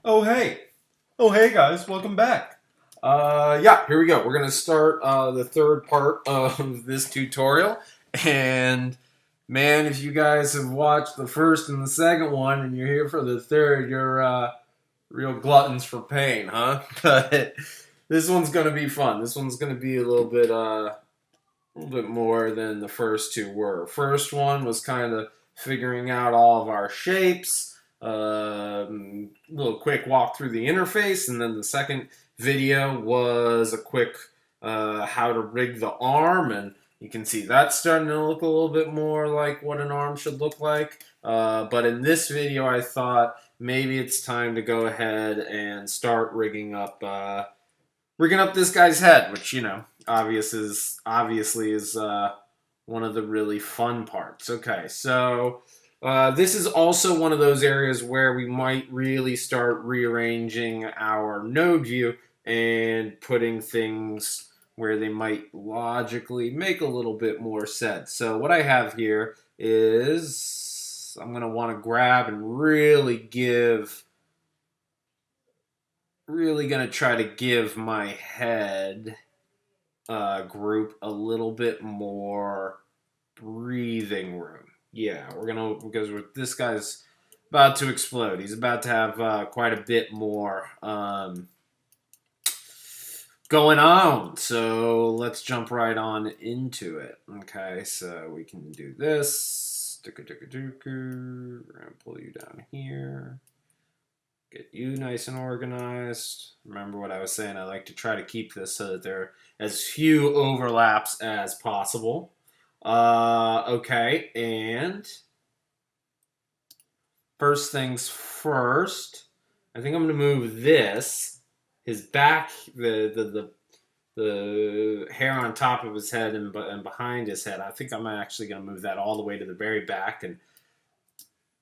Oh hey, oh hey guys, welcome back. Yeah, here we go. We're gonna start the third part of this tutorial, and man, if you guys have watched the first and the second one, and you're here for the third, you're real gluttons for pain, huh? But this one's gonna be fun. This one's gonna be a little bit more than the first two were. First one was kind of figuring out all of our shapes, little quick walk through the interface, and then the second video was a quick how to rig the arm, and you can see that's starting to look a little bit more like what an arm should look like. But in this video, I thought maybe it's time to go ahead and start rigging up this guy's head, which obviously is one of the really fun parts. Okay, so this is also one of those areas where we might really start rearranging our node view and putting things where they might logically make a little bit more sense. So what I have here is I'm going to want to grab and really going to try to give my head group a little bit more breathing room. Yeah, because this guy's about to explode. He's about to have quite a bit more going on. So let's jump right on into it. Okay, so we can do this. We're going to pull you down here. Get you nice and organized. Remember what I was saying, I like to try to keep this so that there are as few overlaps as possible. Okay, and first things first, I think I'm going to move his back, the hair on top of his head and behind his head. I think I'm actually going to move that all the way to the very back and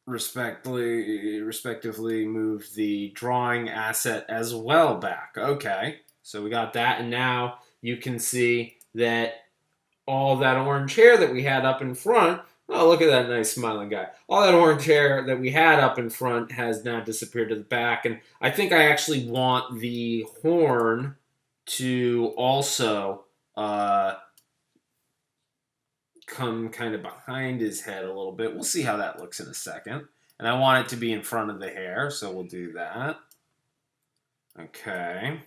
respectively move the drawing asset as well back. Okay, so we got that, and now you can see that all that orange hair that we had up in front. Oh, look at that nice smiling guy. All that orange hair that we had up in front has now disappeared to the back, and I think I actually want the horn to also come kind of behind his head a little bit. We'll see how that looks in a second. And I want it to be in front of the hair, so we'll do that. Okay.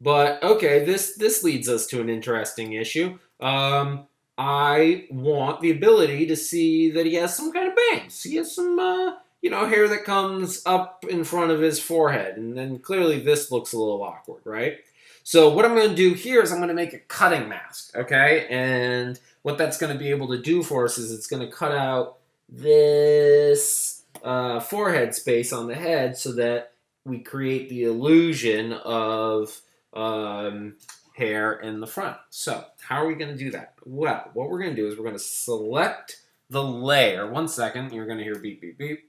But okay, this leads us to an interesting issue. I want the ability to see that he has some kind of bangs. He has some hair that comes up in front of his forehead, and then clearly this looks a little awkward, right? So what I'm going to do here is I'm going to make a cutting mask, okay? And what that's going to be able to do for us is it's going to cut out this forehead space on the head so that we create the illusion of hair in the front. So how are we going to do that? Well, what we're going to do is we're going to select the layer. 1 second, you're going to hear beep, beep, beep.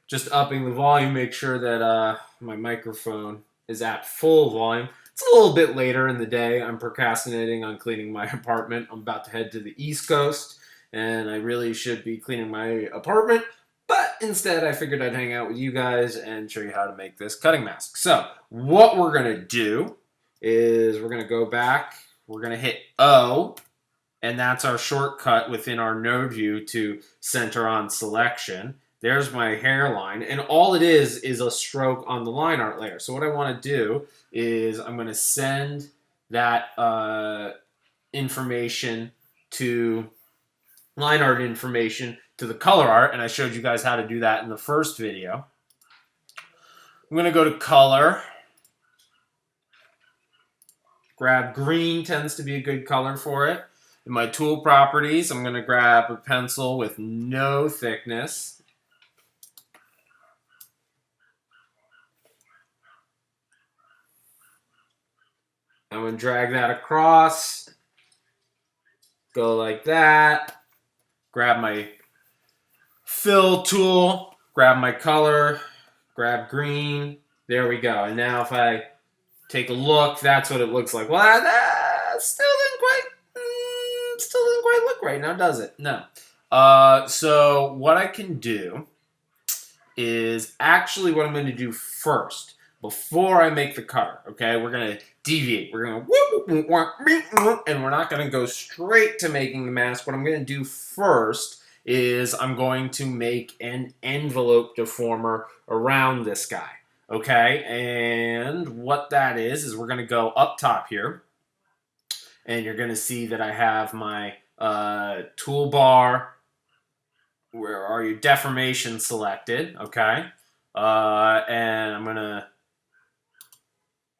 Just upping the volume, make sure that my microphone is at full volume. It's a little bit later in the day. I'm procrastinating on cleaning my apartment. I'm about to head to the East Coast, and I really should be cleaning my apartment. But instead, I figured I'd hang out with you guys and show you how to make this cutting mask. So what we're going to do is we're going to go back. We're going to hit O, and that's our shortcut within our node view to center on selection. There's my hairline, and all it is a stroke on the line art layer. So what I want to do is I'm going to send that information to line art information to the color art, and I showed you guys how to do that in the first video. I'm going to go to color. Grab green, tends to be a good color for it. In my tool properties, I'm going to grab a pencil with no thickness. I'm going to drag that across, go like that, grab my fill tool, grab my color, grab green, there we go. And now if I take a look, that's what it looks like. Well, that still didn't quite look right now, does it? No. So what I can do is actually what I'm going to do first before I make the cutter. Okay, we're going to deviate. We're going to and we're not going to go straight to making the mask. What I'm going to do first is I'm going to make an envelope deformer around this guy. Okay, and what that is we're going to go up top here, and you're going to see that I have my toolbar. Where are you? Deformation selected. Okay, and I'm going to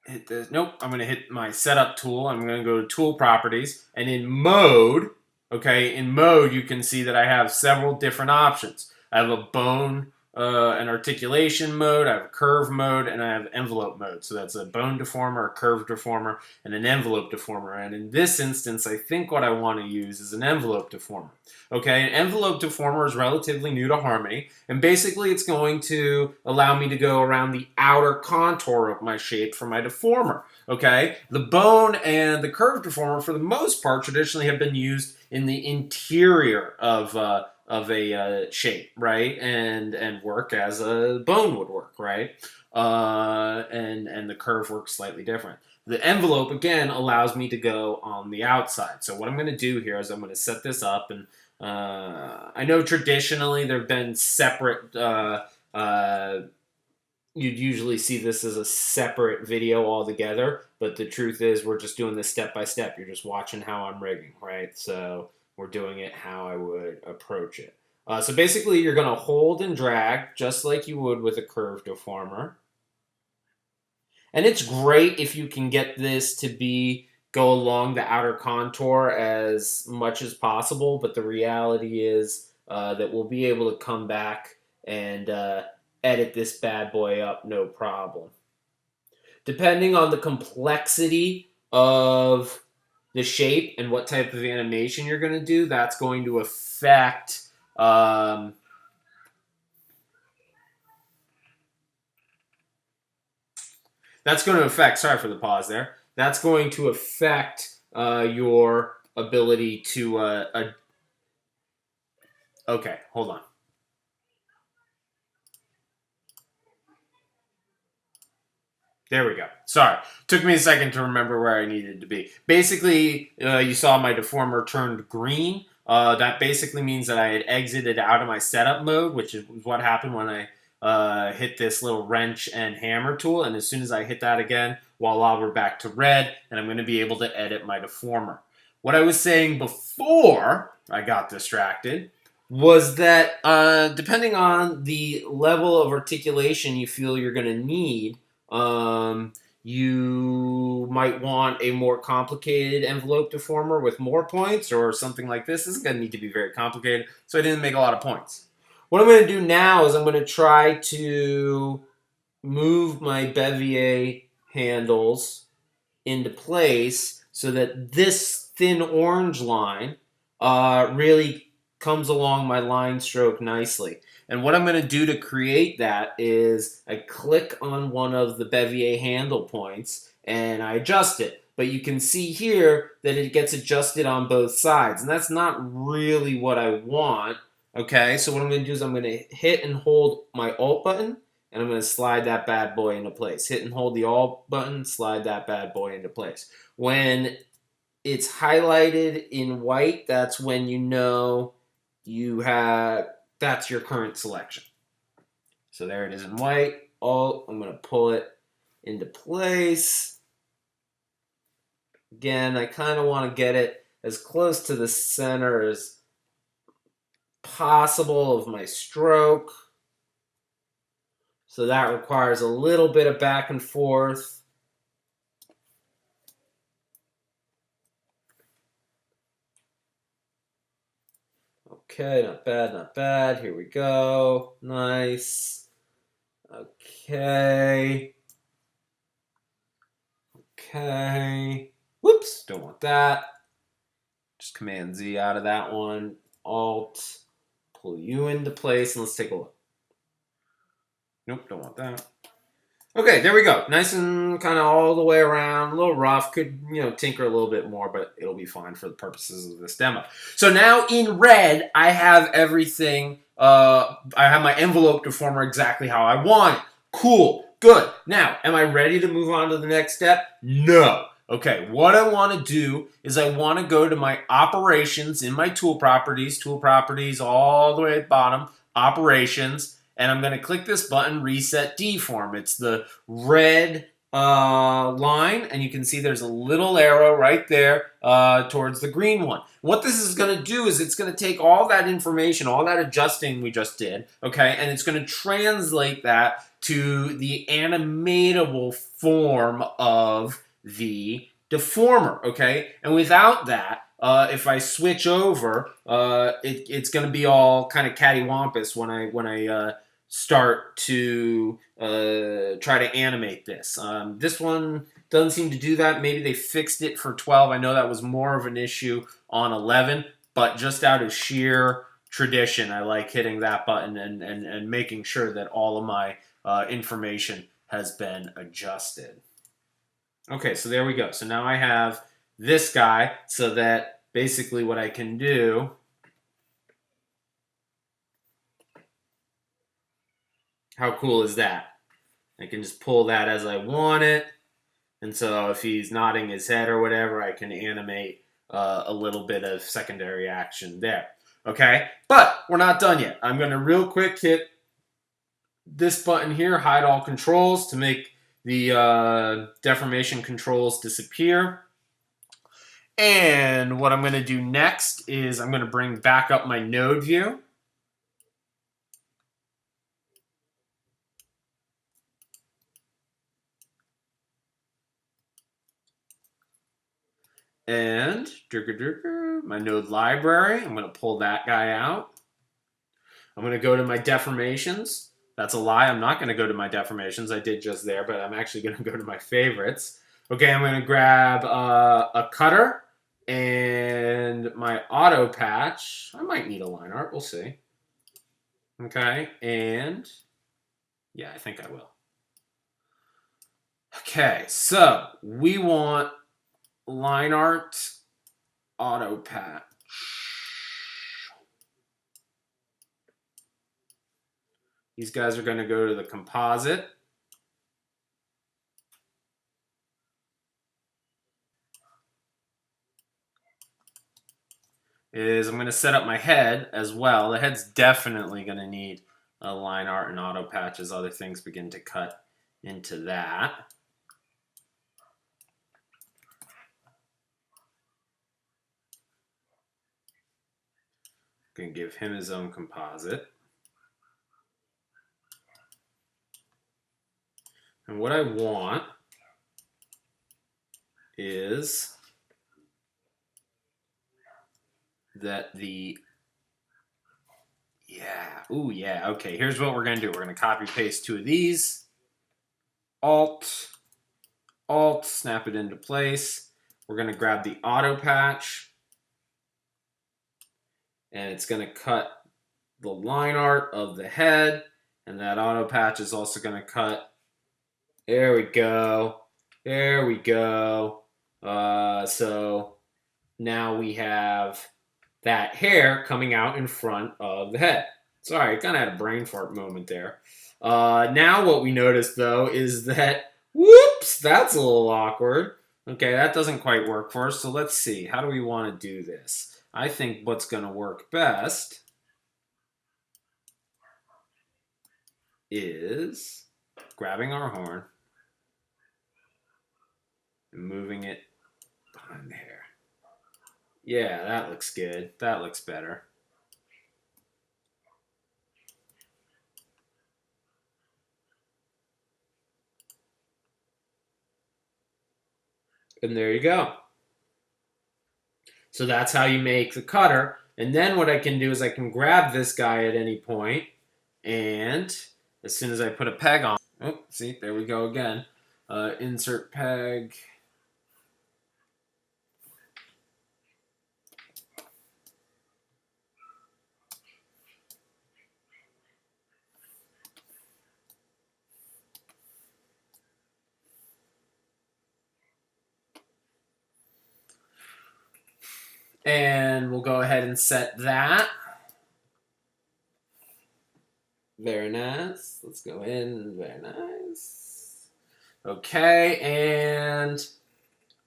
hit this. Nope, I'm going to hit my setup tool. I'm going to go to tool properties, and in mode, okay, in mode you can see that I have several different options. I have a bone and articulation mode, I have a curve mode, and I have envelope mode. So that's a bone deformer, a curve deformer, and an envelope deformer. And in this instance, I think what I want to use is an envelope deformer. Okay, an envelope deformer is relatively new to Harmony, and basically it's going to allow me to go around the outer contour of my shape for my deformer. Okay, the bone and the curve deformer, for the most part, traditionally have been used in the interior of a shape, right, and work as a bone would work, right, and the curve works slightly different. The envelope, again, allows me to go on the outside. So what I'm going to do here is I'm going to set this up, and I know traditionally there have been separate, you'd usually see this as a separate video altogether, but the truth is we're just doing this step by step. You're just watching how I'm rigging, right? So we're doing it how I would approach it. So basically you're going to hold and drag just like you would with a curve deformer. And it's great if you can get this to go along the outer contour as much as possible, but the reality is that we'll be able to come back and edit this bad boy up no problem. Depending on the complexity of the shape and what type of animation you're going to do, that's going to affect sorry for the pause there. That's going to affect your ability to okay, hold on. There we go. Sorry. Took me a second to remember where I needed to be. Basically, you saw my deformer turned green. That basically means that I had exited out of my setup mode, which is what happened when I hit this little wrench and hammer tool. And as soon as I hit that again, voila, we're back to red, and I'm going to be able to edit my deformer. What I was saying before I got distracted was that depending on the level of articulation you feel you're going to need, you might want a more complicated envelope deformer with more points, or something like this. This is going to need to be very complicated, so I didn't make a lot of points. What I'm going to do now is I'm going to try to move my Bevier handles into place so that this thin orange line really comes along my line stroke nicely. And what I'm going to do to create that is I click on one of the Bevier handle points and I adjust it. But you can see here that it gets adjusted on both sides, and that's not really what I want. Okay, so what I'm going to do is I'm going to hit and hold my Alt button, and I'm going to slide that bad boy into place. Hit and hold the Alt button, slide that bad boy into place. When it's highlighted in white, that's when you know that's your current selection. So there it is in white. Alt, I'm going to pull it into place. Again, I kind of want to get it as close to the center as possible of my stroke. So that requires a little bit of back and forth. Okay, not bad, not bad. Here we go. Nice. Okay. Okay. Whoops, don't want that. Just Command Z out of that one. Alt. Pull you into place, and let's take a look. Nope, don't want that. Okay, there we go. Nice and kind of all the way around. A little rough. Could, tinker a little bit more, but it'll be fine for the purposes of this demo. So now in red, I have everything I have my envelope deformer exactly how I want it. Cool. Good. Now, am I ready to move on to the next step? No. Okay, what I want to do is I want to go to my operations in my tool properties all the way at the bottom, operations, and I'm going to click this button, reset deform. It's the red line, and you can see there's a little arrow right there towards the green one. What this is going to do is it's going to take all that information, all that adjusting we just did, okay, and it's going to translate that to the animatable form of the deformer, okay? And without that, if I switch over, it's going to be all kind of cattywampus when I start to try to animate this. This one doesn't seem to do that. Maybe they fixed it for 12. I know that was more of an issue on 11, but just out of sheer tradition, I like hitting that button and making sure that all of my information has been adjusted. Okay, so there we go. So now I have this guy so that basically what I can do, how cool is that? I can just pull that as I want it. And so if he's nodding his head or whatever, I can animate a little bit of secondary action there. Okay, but we're not done yet. I'm going to real quick hit this button here, hide all controls, to make the deformation controls disappear. And what I'm going to do next is I'm going to bring back up my node view. And my node library, I'm going to pull that guy out. I'm going to go to my deformations. That's a lie. I'm not going to go to my deformations. I did just there, but I'm actually going to go to my favorites. Okay, I'm going to grab a cutter and my auto patch. I might need a line art. We'll see. Okay, and yeah, I think I will. Okay, so we want line art auto patch. These guys are going to go to the composite. I'm going to set up my head as well. The head's definitely going to need a line art and auto patch as other things begin to cut into that. Going to give him his own composite. And what I want is that okay, here's what we're going to do. We're going to copy paste two of these. Alt, snap it into place. We're going to grab the auto patch, and it's going to cut the line art of the head, and that auto patch is also going to cut. There we go. There we go. So now we have that hair coming out in front of the head. Sorry, I kind of had a brain fart moment there. Now what we notice, though, is that, whoops, that's a little awkward. Okay, that doesn't quite work for us, so let's see. How do we want to do this? I think what's going to work best is grabbing our horn and moving it behind the hair. Yeah, that looks good. That looks better. And there you go. So that's how you make the cutter. And then what I can do is I can grab this guy at any point, and as soon as I put a peg on, oh, see, there we go again. Insert peg. And we'll go ahead and set that. Very nice. Let's go in. Very nice. Okay, and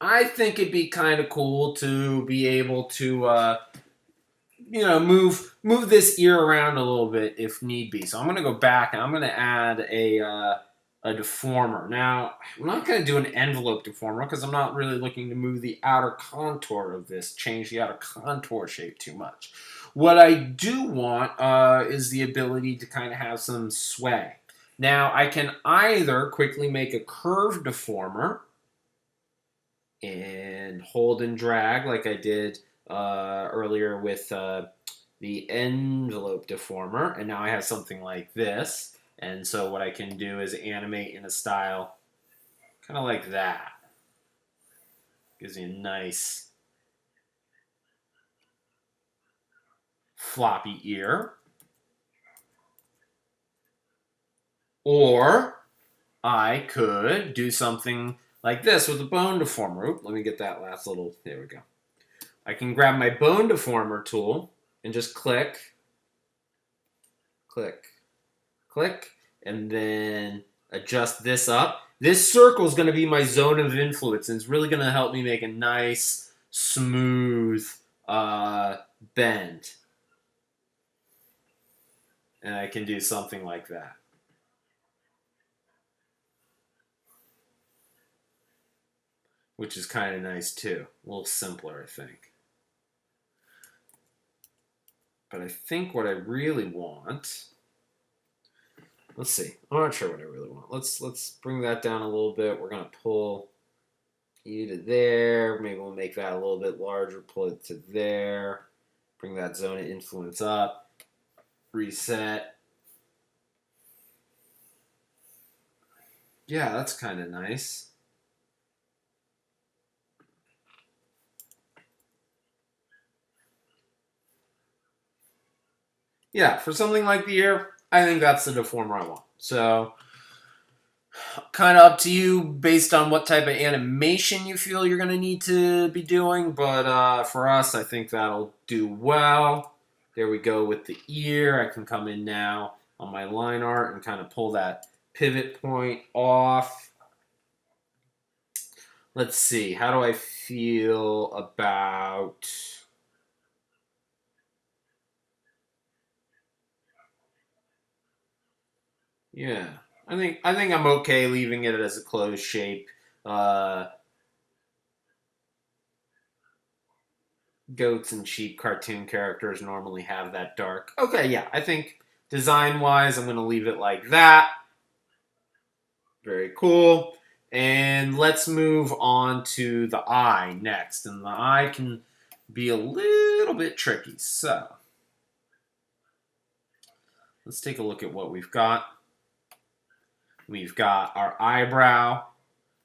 I think it'd be kind of cool to be able to, move this ear around a little bit if need be. So I'm gonna go back and I'm gonna add a deformer. Now I'm not gonna do an envelope deformer because I'm not really looking to move the outer contour of this, change the outer contour shape too much. What I do want is the ability to kind of have some sway. Now I can either quickly make a curve deformer and hold and drag like I did earlier with the envelope deformer, and now I have something like this. And so what I can do is animate in a style kind of like that. Gives you a nice floppy ear. Or I could do something like this with a bone deformer. Oop, let me get that last little, there we go. I can grab my bone deformer tool and just click, click, click, and then adjust this up. This circle is going to be my zone of influence, and it's really going to help me make a nice, smooth bend. And I can do something like that. Which is kind of nice too. A little simpler, I think. But I think what I really want... Let's see. I'm not sure what I really want. Let's bring that down a little bit. We're going to pull you to there. Maybe we'll make that a little bit larger. Pull it to there. Bring that zone of influence up. Reset. Yeah, that's kind of nice. Yeah, for something like the ear, I think that's the deformer I want. So, kind of up to you based on what type of animation you feel you're going to need to be doing. But for us, I think that'll do well. There we go with the ear. I can come in now on my line art and kind of pull that pivot point off. Let's see. How do I feel about... Yeah, I think I'm okay leaving it as a closed shape. Goats and sheep cartoon characters normally have that dark. Okay, yeah, I think design-wise, I'm going to leave it like that. Very cool. And let's move on to the eye next. And the eye can be a little bit tricky. So, let's take a look at what we've got. We've got our eyebrow.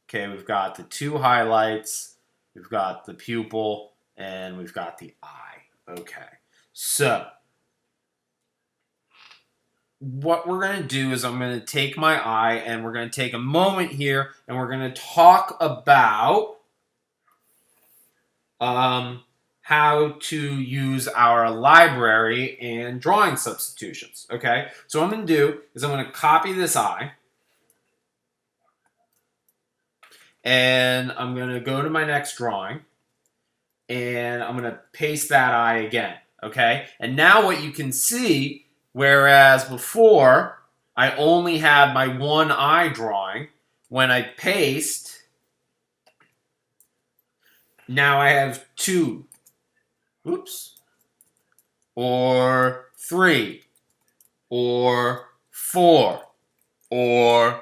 Okay, we've got the two highlights. We've got the pupil. And we've got the eye. Okay, so what we're going to do is I'm going to take my eye and we're going to take a moment here and we're going to talk about how to use our library and drawing substitutions. Okay, so what I'm going to do is I'm going to copy this eye and I'm going to go to my next drawing and I'm going to paste that eye again. Okay, and now what you can see, whereas before I only had my one eye drawing, when I paste, now I have two. Oops. Or three. Or four. Or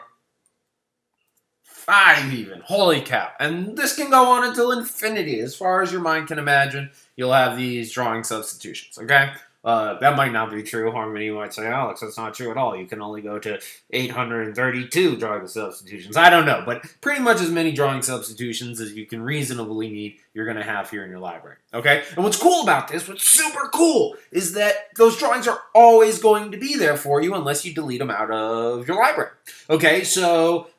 five even. Holy cow. And this can go on until infinity. As far as your mind can imagine, you'll have these drawing substitutions, okay? That might not be true. Harmony might say, Alex, that's not true at all. You can only go to 832 drawing substitutions. I don't know, but pretty much as many drawing substitutions as you can reasonably need, you're going to have here in your library, okay? And what's cool about this, what's super cool, is that those drawings are always going to be there for you unless you delete them out of your library, okay? So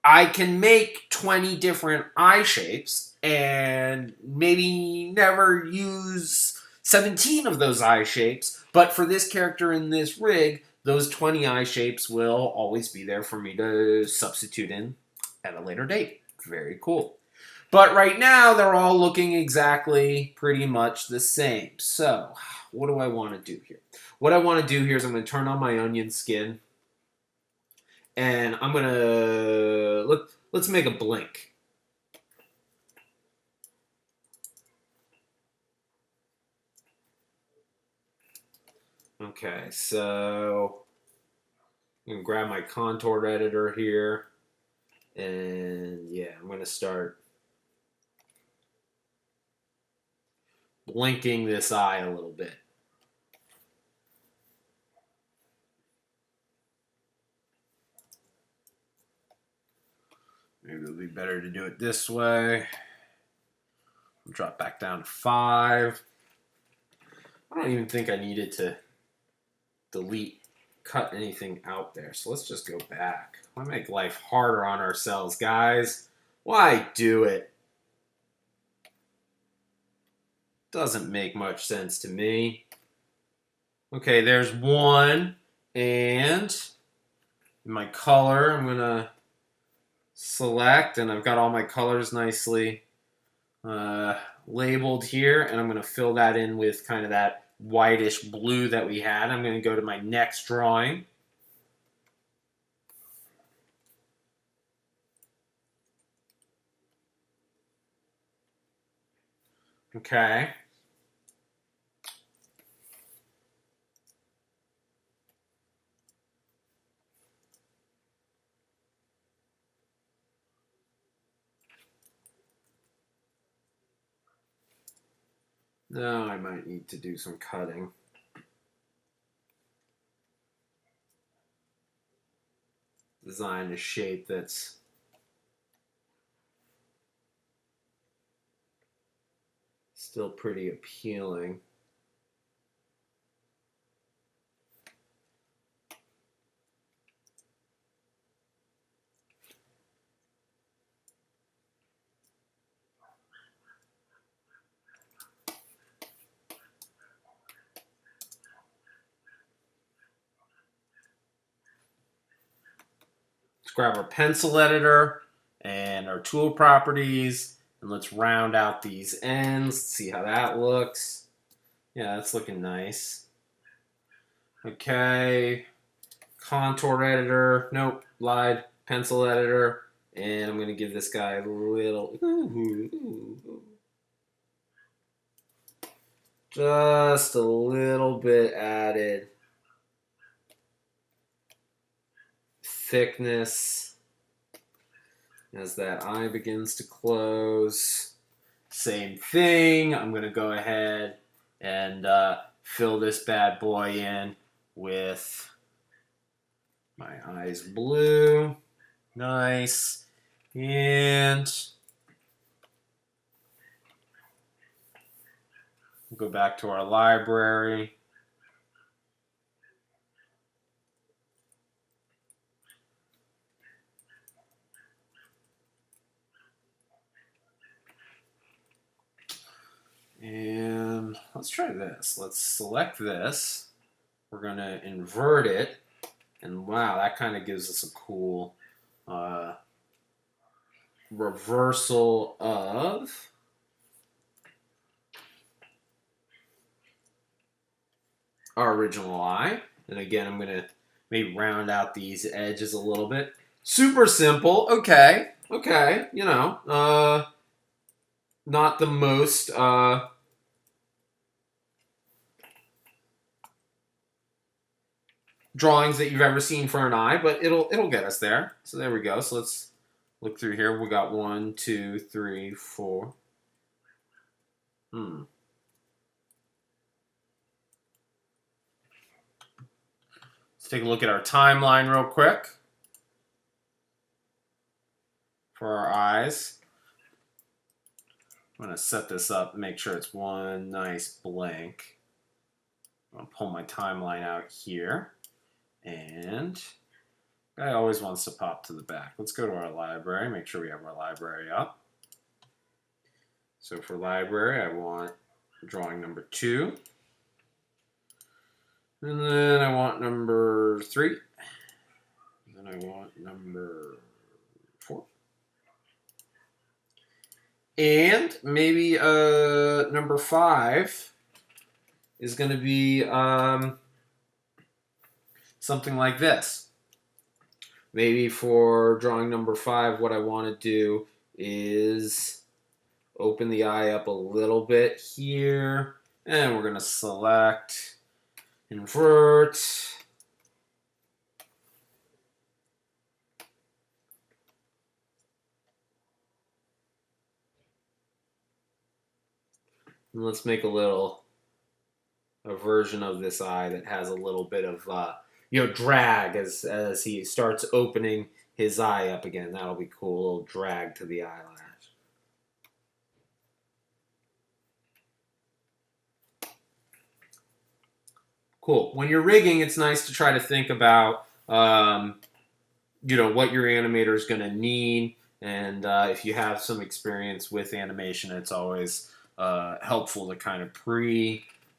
I can make 20 different eye shapes and maybe never use 17 of those eye shapes, but for this character in this rig, those 20 eye shapes will always be there for me to substitute in at a later date. Very cool. But right now, they're all looking exactly pretty much the same. So, what do I want to do here? What I want to do here is I'm going to turn on my onion skin. And I'm going to... Let's make a blink. Okay, so I'm going to grab my contour editor here. And yeah, I'm going to start blinking this eye a little bit. Maybe it'll be better to do it this way. Drop back down to 5. I don't even think I needed to cut anything out there. So let's just go back. Why make life harder on ourselves, guys? Why do it? Doesn't make much sense to me. Okay, there's 1. And my color, I'm going to select, and I've got all my colors nicely labeled here, and I'm going to fill that in with kind of that whitish blue that we had. I'm going to go to my next drawing. Okay. Now I might need to do some cutting. Design a shape that's still pretty appealing. Let's grab our pencil editor and our tool properties, and let's round out these ends. See how that looks. Yeah, that's looking nice. Okay, contour editor. Nope, lied. Pencil editor. And I'm going to give this guy a little... just a little bit added thickness as that eye begins to close. Same thing. I'm going to go ahead and fill this bad boy in with my eyes blue. Nice. And we'll go back to our library. And let's try this. Let's select this. We're going to invert it. And wow, that kind of gives us a cool reversal of our original eye. And again, I'm going to maybe round out these edges a little bit. Super simple. Okay. Okay. You know, not the most drawings that you've ever seen for an eye, but it'll get us there. So there we go. So let's look through here. We got 1, 2, 3, 4. Let's take a look at our timeline real quick for our eyes. I'm going to set this up and make sure it's one nice blank. I'm going to pull my timeline out here. And guy always wants to pop to the back. Let's go to our library, make sure we have our library up. So for library, I want drawing number 2. And then I want number 3. And then I want number 4. And maybe number 5 is going to be something like this. Maybe for drawing number 5, what I want to do is open the eye up a little bit here. And we're going to select, invert. And let's make a version of this eye that has a little bit of drag as he starts opening his eye up again. That'll be cool. A little drag to the eyelash. Cool. When you're rigging, it's nice to try to think about what your animator is going to need, and if you have some experience with animation, it's always helpful to kind of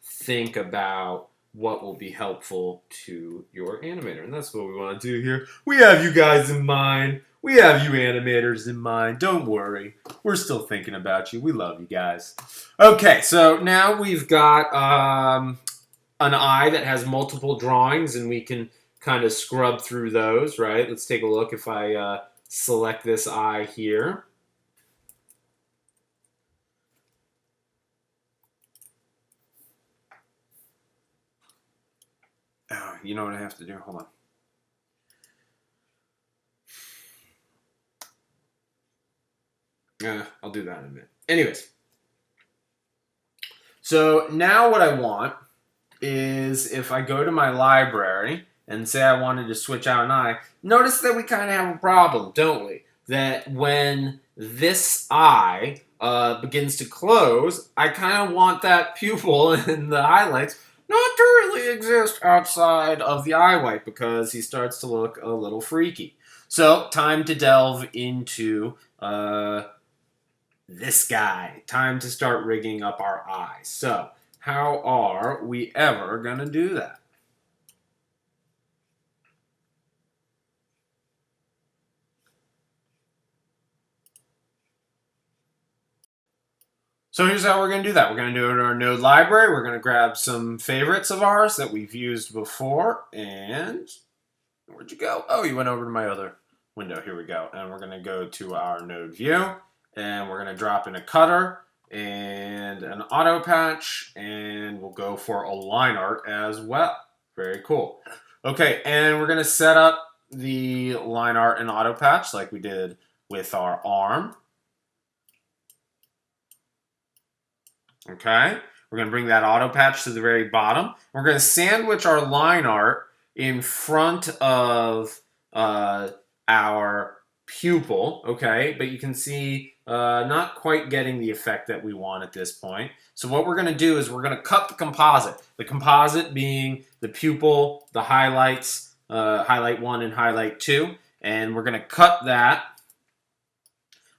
think about what will be helpful to your animator. And that's what we want to do here. We have you guys in mind. We have you animators in mind. Don't worry. We're still thinking about you. We love you guys. Okay, so now we've got an eye that has multiple drawings, and we can kind of scrub through those, right? Let's take a look. If I select this eye here. Oh, you know what I have to do? Hold on. I'll do that in a minute. Anyways. So now what I want is if I go to my library and say I wanted to switch out an eye, notice that we kind of have a problem, don't we? That when this eye begins to close, I kind of want that pupil and the highlights not to really exist outside of the eye white because he starts to look a little freaky. So, time to delve into this guy. Time to start rigging up our eyes. So, how are we ever going to do that? So here's how we're going to do that. We're going to do it in our node library. We're going to grab some favorites of ours that we've used before. And where'd you go? Oh, you went over to my other window. Here we go. And we're going to go to our node view. And we're going to drop in a cutter and an auto patch. And we'll go for a line art as well. Very cool. Okay, and we're going to set up the line art and auto patch like we did with our arm. Okay, we're going to bring that auto patch to the very bottom. We're going to sandwich our line art in front of our pupil, okay? But you can see not quite getting the effect that we want at this point. So what we're going to do is we're going to cut the composite. The composite being the pupil, the highlights, highlight 1 and highlight 2. And we're going to cut that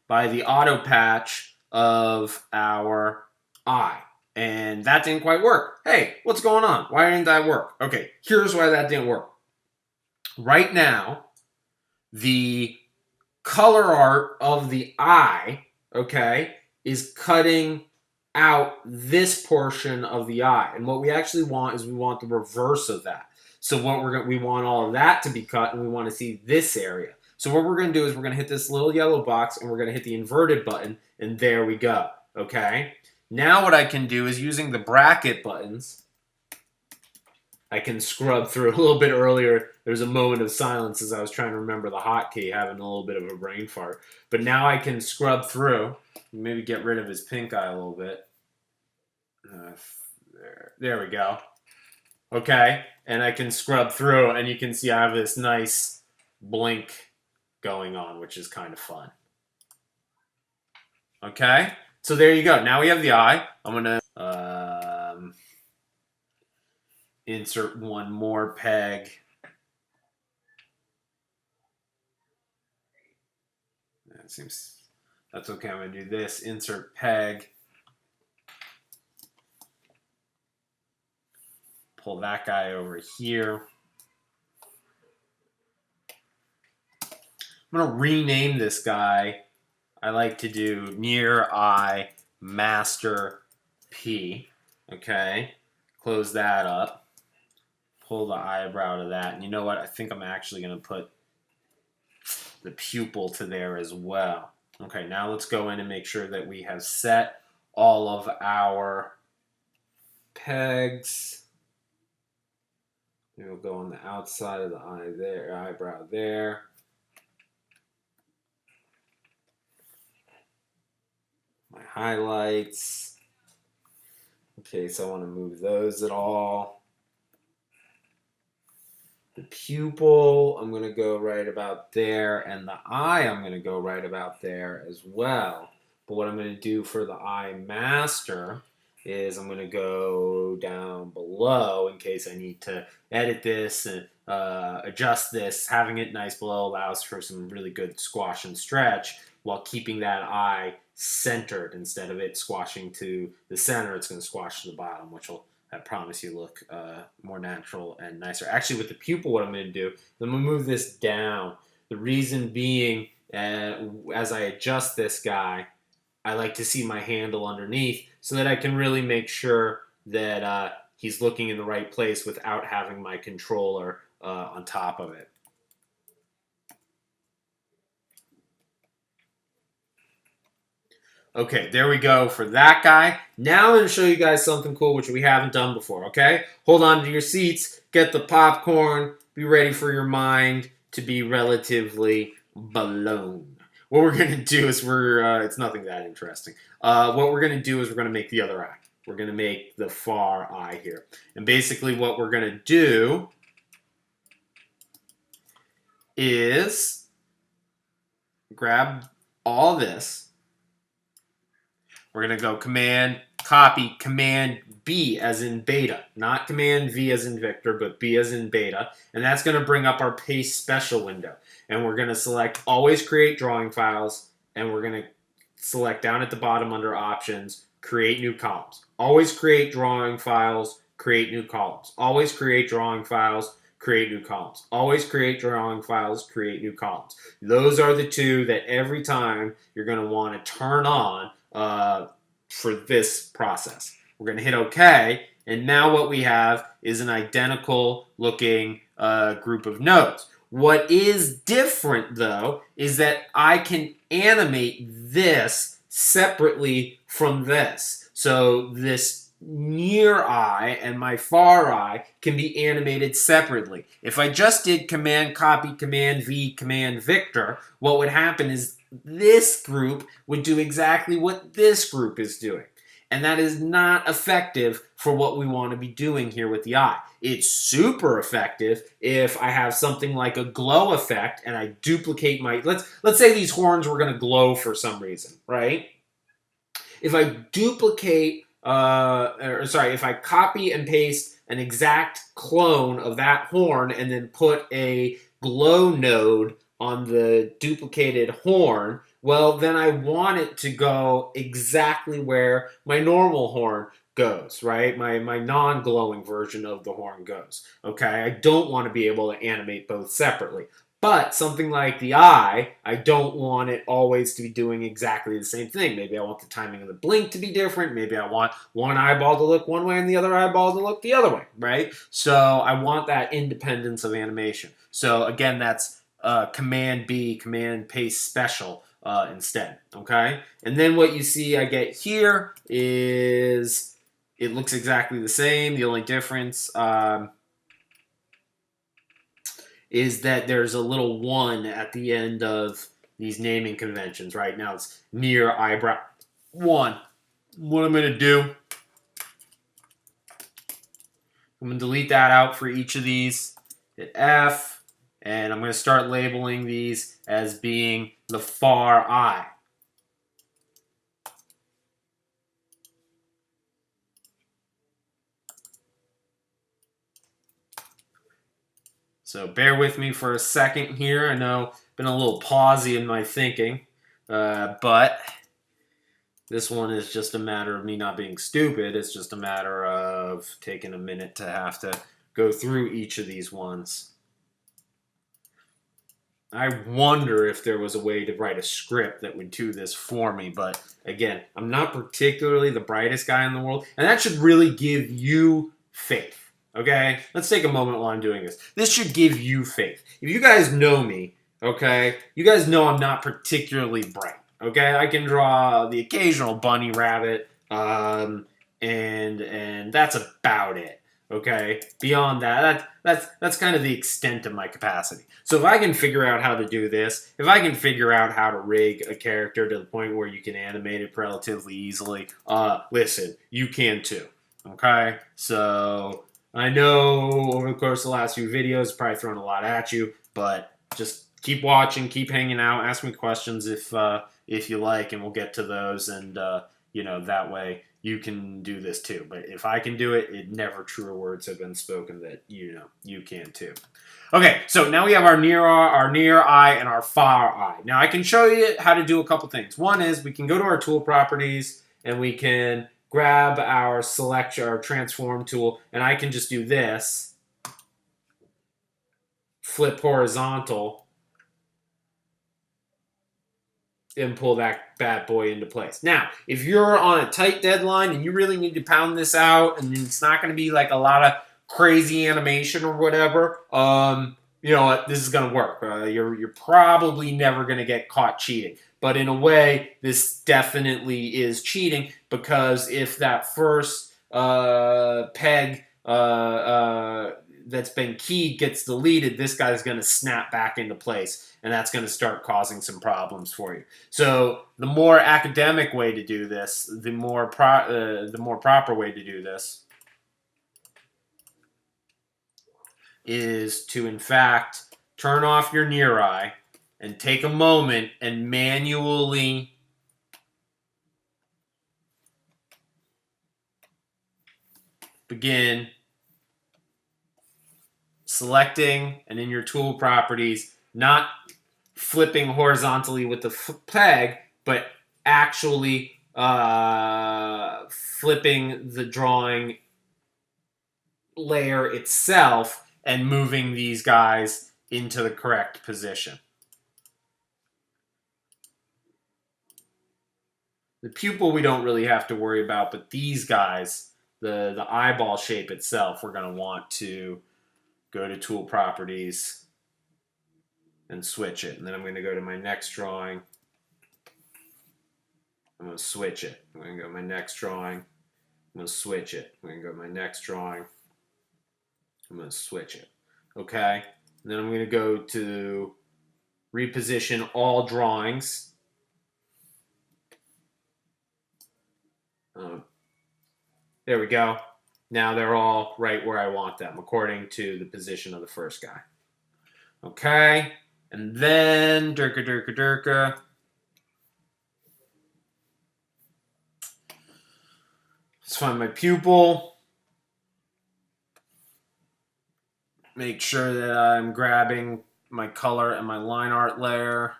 by the auto patch of our eye. And that didn't quite work. Hey, what's going on? Why didn't that work? Okay, here's why that didn't work. Right now, the color art of the eye, okay, is cutting out this portion of the eye. And what we actually want is we want the reverse of that. So what we want all of that to be cut, and we want to see this area. So what we're going to do is we're going to hit this little yellow box, and we're going to hit the inverted button, and there we go, okay? Now what I can do is using the bracket buttons, I can scrub through. A little bit earlier, there was a moment of silence as I was trying to remember the hotkey, having a little bit of a brain fart. But now I can scrub through, maybe get rid of his pink eye a little bit. There we go. Okay, and I can scrub through, and you can see I have this nice blink going on, which is kind of fun. Okay, so there you go. Now we have the eye. I'm going to insert one more peg. That seems, that's okay. I'm going to do this. Insert peg. pull that guy over here. I'm going to rename this guy. I like to do near eye master P. Okay. Close that up. Pull the eyebrow to that. And you know what? I think I'm actually going to put the pupil to there as well. Okay, now let's go in and make sure that we have set all of our pegs. We'll go on the outside of the eye there, eyebrow there. My highlights. Okay, so I want to move those at all. The pupil, I'm going to go right about there, and the eye, I'm going to go right about there as well. But what I'm going to do for the eye master is I'm going to go down below in case I need to edit this and adjust this. Having it nice below allows for some really good squash and stretch while keeping that eye centered. Instead of it squashing to the center, it's going to squash to the bottom, which will, I promise you, look more natural and nicer. Actually, with the pupil, what I'm going to do is I'm going to move this down. The reason being, as I adjust this guy, I like to see my handle underneath so that I can really make sure that he's looking in the right place without having my controller on top of it. Okay, there we go for that guy. Now I'm going to show you guys something cool which we haven't done before, okay? Hold on to your seats, get the popcorn, be ready for your mind to be relatively blown. What we're going to do is it's nothing that interesting. What we're going to do is we're going to make the other eye. We're going to make the far eye here. And basically what we're going to do is grab all this. We're going to go Command, copy, Command B as in beta. Not Command V as in Victor, but B as in beta. And that's going to bring up our Paste Special window. And we're going to select Always Create Drawing Files. And we're going to select down at the bottom under Options, Create New Columns. Always create drawing files, create new columns. Always create drawing files, create new columns. Always create drawing files, create new columns. Those are the two that every time you're going to want to turn on for this process. We're going to hit OK, and now what we have is an identical looking group of nodes. What is different, though, is that I can animate this separately from this. So this near eye and my far eye can be animated separately. If I just did Command Copy, Command V, Command Victor, what would happen is this group would do exactly what this group is doing. And that is not effective for what we want to be doing here with the eye. It's super effective if I have something like a glow effect and I duplicate my... Let's say these horns were going to glow for some reason, right? If I duplicate... if I copy and paste an exact clone of that horn and then put a glow node on the duplicated horn, well, then I want it to go exactly where my normal horn goes, right? My non-glowing version of the horn goes, okay? I don't want to be able to animate both separately. But something like the eye, I don't want it always to be doing exactly the same thing. Maybe I want the timing of the blink to be different. Maybe I want one eyeball to look one way and the other eyeball to look the other way, right? So I want that independence of animation. So again, that's Command B, Command Paste Special instead, okay? And then what you see I get here is it looks exactly the same. The only difference is that there's a little 1 at the end of these naming conventions. Right now it's near eyebrow 1. What I'm going to do, I'm going to delete that out for each of these. Hit F, and I'm going to start labeling these as being the far eye. So bear with me for a second here. I know I've been a little pausey in my thinking, but This one is just a matter of me not being stupid. It's just a matter of taking a minute to have to go through each of these ones. I wonder if there was a way to write a script that would do this for me, but again, I'm not particularly the brightest guy in the world, and that should really give you faith. Okay? Let's take a moment while I'm doing this. This should give you faith. If you guys know me, okay, you guys know I'm not particularly bright. Okay? I can draw the occasional bunny rabbit, and that's about it. Okay. Beyond that, that's kind of the extent of my capacity. So if I can figure out how to do this, if I can figure out how to rig a character to the point where you can animate it relatively easily, listen, you can too. Okay. So I know over the course of the last few videos, probably thrown a lot at you, but just keep watching, keep hanging out, ask me questions if you like, and we'll get to those, and that way you can do this too. But if I can do it, never truer words have been spoken that you can too. Okay, so now we have our near eye, and our far eye. Now I can show you how to do a couple things. One is we can go to our tool properties and we can grab our transform tool, and I can just do this, flip horizontal, and pull that bad boy into place. Now, if you're on a tight deadline and you really need to pound this out, and it's not going to be like a lot of crazy animation or whatever, you know what, this is going to work. You're probably never going to get caught cheating. But in a way, this definitely is cheating, because if that first peg that's been keyed gets deleted, this guy's going to snap back into place, and that's going to start causing some problems for you. So the more academic way to do this, the more proper way to do this is to, in fact, turn off your near eye and take a moment and manually begin selecting, and in your tool properties, not flipping horizontally with the peg, but actually flipping the drawing layer itself and moving these guys into the correct position. The pupil we don't really have to worry about, but these guys, the eyeball shape itself, we're going to want to go to tool properties and switch it. And then I'm going to go to my next drawing. I'm going to switch it. I'm going to go to my next drawing. I'm going to switch it. I'm going to go to my next drawing. I'm going to switch it. Okay? And then I'm going to go to reposition all drawings. There we go. Now they're all right where I want them, according to the position of the first guy. Okay? And then, Durka. Let's find my pupil. Make sure that I'm grabbing my color and my line art layer.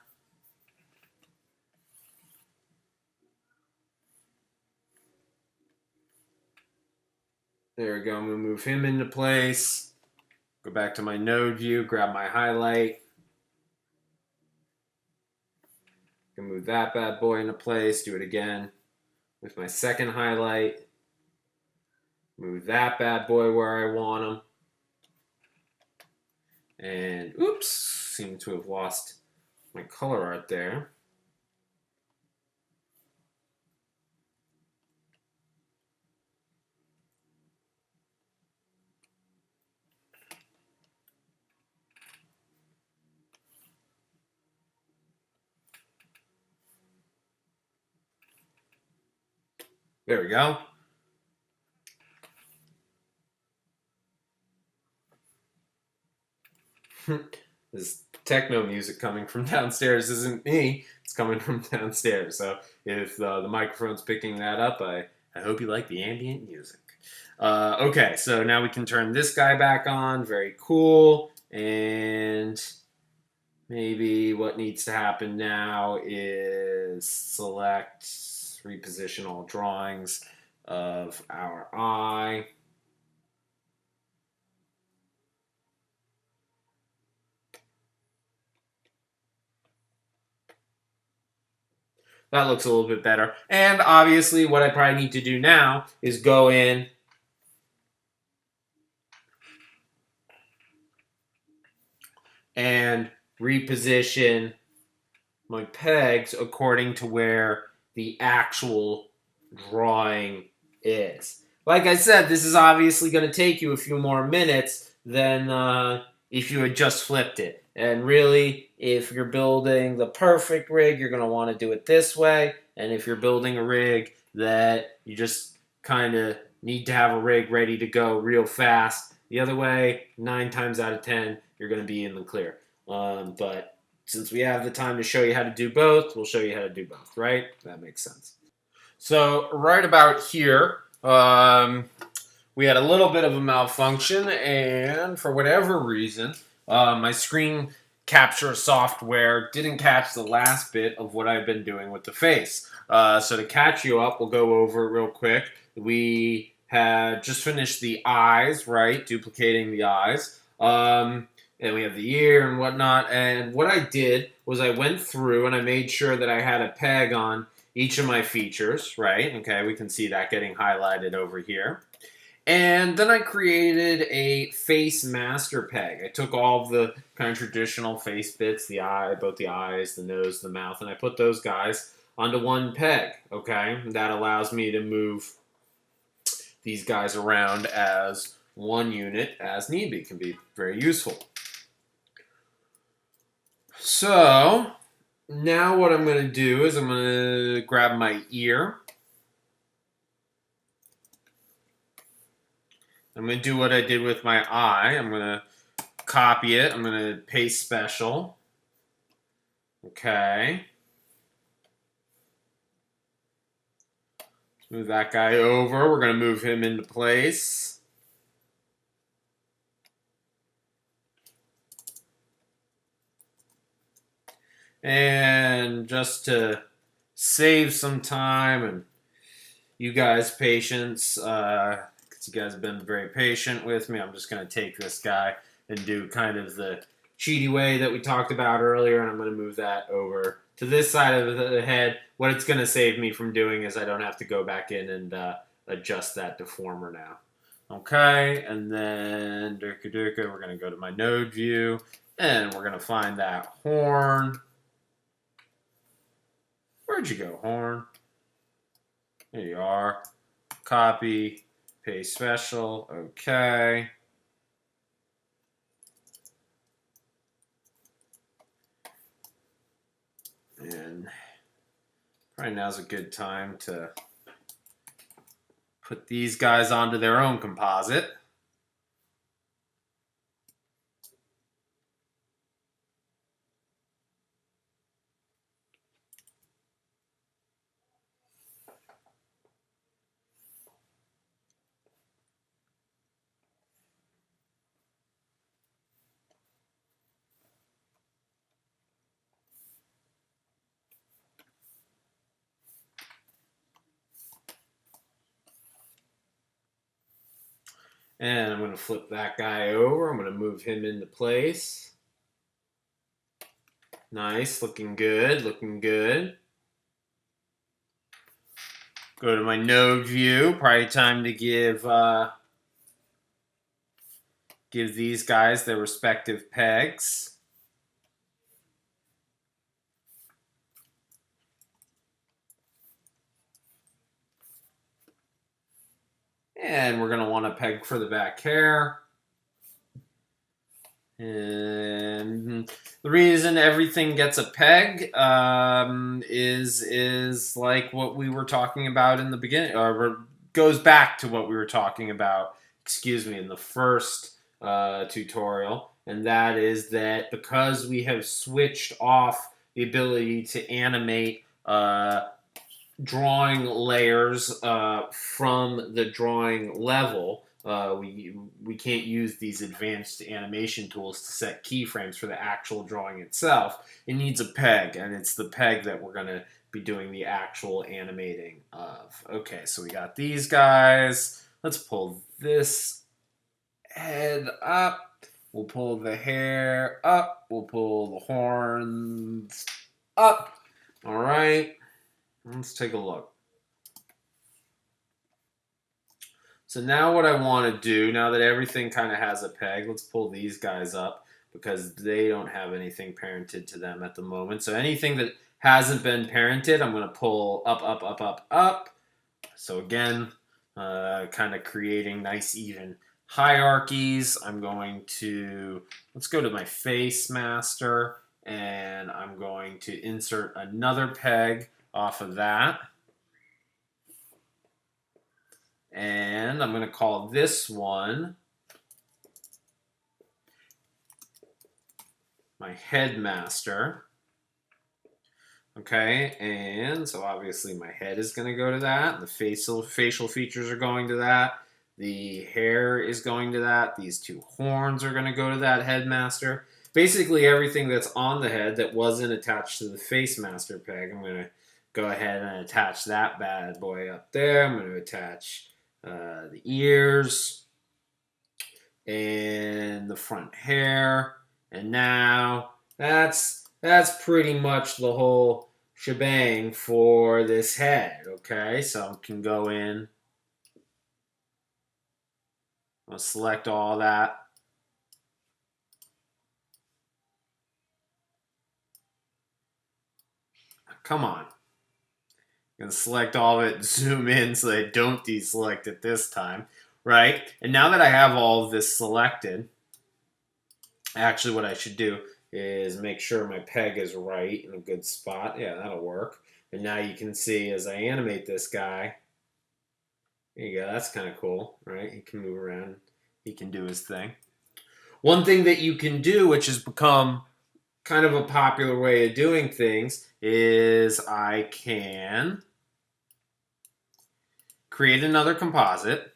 There we go. I'm going to move him into place. Go back to my node view, grab my highlight. Can move that bad boy into place. Do it again with my second highlight. Move that bad boy where I want him. And oops, seem to have lost my color art there. There we go. This techno music coming from downstairs isn't me. It's coming from downstairs. So if the microphone's picking that up, I hope you like the ambient music. Okay, so now we can turn this guy back on. Very cool. And maybe what needs to happen now is select reposition all drawings of our eye. That looks a little bit better. And obviously what I probably need to do now is go in and reposition my pegs according to where the actual drawing is. Like I said, this is obviously going to take you a few more minutes than if you had just flipped it. And really, if you're building the perfect rig, you're going to want to do it this way. And if you're building a rig that you just kind of need to have a rig ready to go real fast, the other way, 9 times out of 10, you're going to be in the clear. But since we have the time to show you how to do both, we'll show you how to do both, right? That makes sense. So right about here, we had a little bit of a malfunction, and for whatever reason, my screen capture software didn't catch the last bit of what I've been doing with the face. So to catch you up, we'll go over it real quick. We had just finished the eyes, right? Duplicating the eyes. And we have the ear and whatnot. And what I did was I went through and I made sure that I had a peg on each of my features, right? Okay, we can see that getting highlighted over here. And then I created a face master peg. I took all of the kind of traditional face bits, the eye, both the eyes, the nose, the mouth, and I put those guys onto one peg, okay? That allows me to move these guys around as one unit as need be. Can be very useful. So, now what I'm going to do is I'm going to grab my ear. I'm going to do what I did with my eye. I'm going to copy it. I'm going to paste special. Okay. Let's move that guy over. We're going to move him into place. And just to save some time and you guys' patience, because you guys have been very patient with me, I'm just going to take this guy and do kind of the cheaty way that we talked about earlier, and I'm going to move that over to this side of the head. What it's going to save me from doing is I don't have to go back in and adjust that deformer now. Okay, and then we're going to go to my node view, and we're going to find that horn. Where'd you go, horn? There you are. Copy, paste special, okay. And probably now's a good time to put these guys onto their own composite. And I'm going to flip that guy over. I'm going to move him into place. Nice, looking good, looking good. Go to my node view. Probably time to give these guys their respective pegs. And we're going to want a peg for the back hair. And the reason everything gets a peg is like what we were talking about in the beginning, or goes back to what we were talking about, in the first tutorial. And that is that because we have switched off the ability to animate drawing layers from the drawing level, we can't use these advanced animation tools to set keyframes for the actual drawing itself. It needs a peg, and it's the peg that we're going to be doing the actual animating of. Okay, so we got these guys. Let's pull this head up. We'll pull the hair up. We'll pull the horns up. All right. Let's take a look. So now what I want to do, now that everything kind of has a peg, let's pull these guys up because they don't have anything parented to them at the moment. So anything that hasn't been parented, I'm going to pull up, up, up, up, up. So again, kind of creating nice even hierarchies. I'm going to, let's go to my face master, and I'm going to insert another peg off of that. And I'm going to call this one my headmaster. Okay, and so obviously my head is going to go to that. The facial features are going to that. The hair is going to that. These two horns are going to go to that headmaster. Basically everything that's on the head that wasn't attached to the face master peg, I'm going to go ahead and attach that bad boy up there. I'm going to attach the ears and the front hair. And now that's pretty much the whole shebang for this head, okay? So I can go in, I'll select all that. Come on. I'm going to select all of it, zoom in so I don't deselect it this time, right? And now that I have all of this selected, actually what I should do is make sure my peg is right in a good spot. Yeah, that'll work. And now you can see as I animate this guy, there you go, that's kind of cool, right? He can move around, he can do his thing. One thing that you can do, which has become kind of a popular way of doing things, is I can create another composite,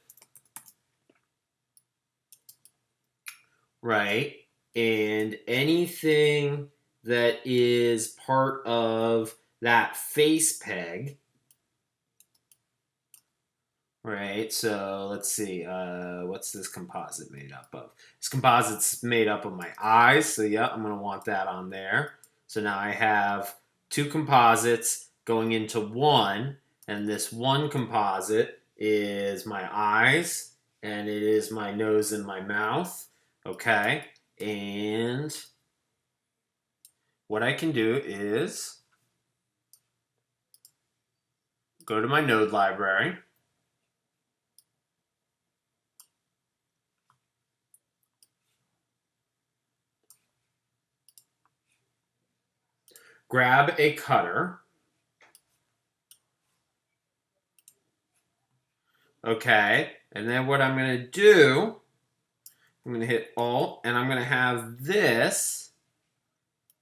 right? And anything that is part of that face peg, right? So let's see, what's this composite made up of? This composite's made up of my eyes, so yeah, I'm going to want that on there. So now I have two composites going into one, and this one composite is my eyes, and it is my nose and my mouth, okay? And what I can do is go to my node library, grab a cutter, okay, and then what I'm going to do, I'm going to hit Alt, and I'm going to have this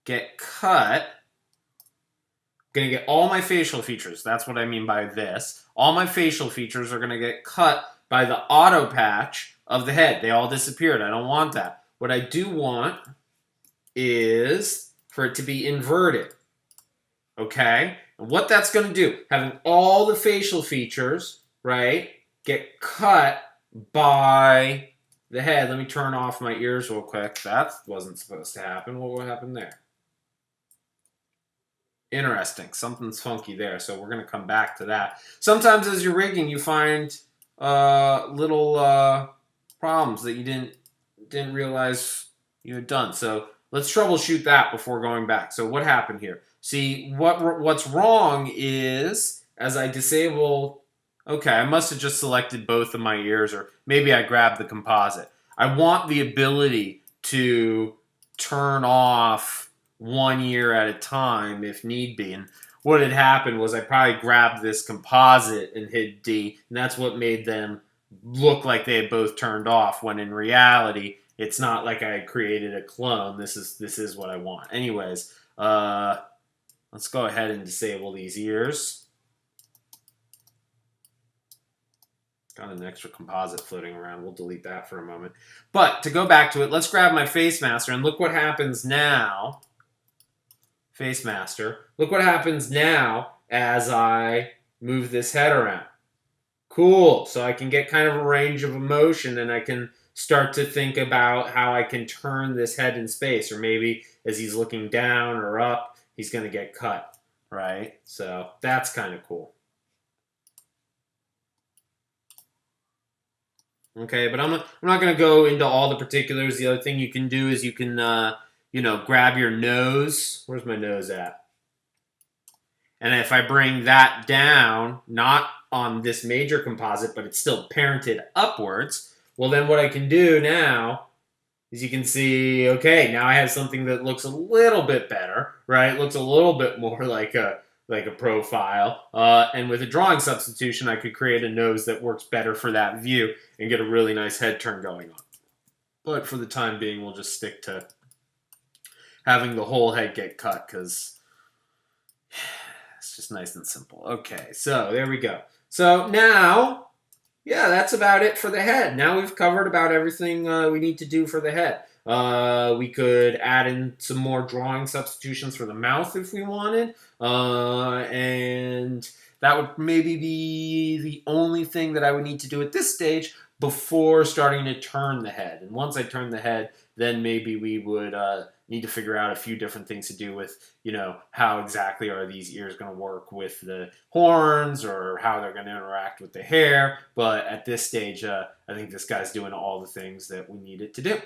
get cut. I'm going to get all my facial features. That's what I mean by this. All my facial features are going to get cut by the auto patch of the head. They all disappeared. I don't want that. What I do want is for it to be inverted. Okay? And what that's going to do, having all the facial features, right, get cut by the head. Let me turn off my ears real quick. That wasn't supposed to happen. What happened there? Interesting. Something's funky there. So we're going to come back to that. Sometimes as you're rigging, you find little problems that you didn't realize you had done. So let's troubleshoot that before going back. So what happened here? See, what's wrong is as I disable... Okay, I must have just selected both of my ears, or maybe I grabbed the composite. I want the ability to turn off one ear at a time if need be. And what had happened was I probably grabbed this composite and hit D, and that's what made them look like they had both turned off, when in reality, it's not like I created a clone. This is what I want. Anyways, let's go ahead and disable these ears. Got an extra composite floating around. We'll delete that for a moment. But to go back to it, let's grab my face master and look what happens now. Face master. Look what happens now as I move this head around. Cool. So I can get kind of a range of emotion, and I can start to think about how I can turn this head in space, or maybe as he's looking down or up, he's going to get cut, right? So that's kind of cool. Okay, but I'm not going to go into all the particulars. The other thing you can do is you can, grab your nose. Where's my nose at? And if I bring that down, not on this major composite, but it's still parented upwards, well, then what I can do now is you can see, okay, now I have something that looks a little bit better, right? It looks a little bit more like a profile. And with a drawing substitution, I could create a nose that works better for that view and get a really nice head turn going on. But for the time being, we'll just stick to having the whole head get cut because it's just nice and simple. Okay, so there we go. So now, yeah, that's about it for the head. Now we've covered about everything we need to do for the head. We could add in some more drawing substitutions for the mouth if we wanted. And that would maybe be the only thing that I would need to do at this stage before starting to turn the head. And once I turn the head, then maybe we would need to figure out a few different things to do with, how exactly are these ears going to work with the horns or how they're going to interact with the hair. But at this stage, I think this guy's doing all the things that we need it to do.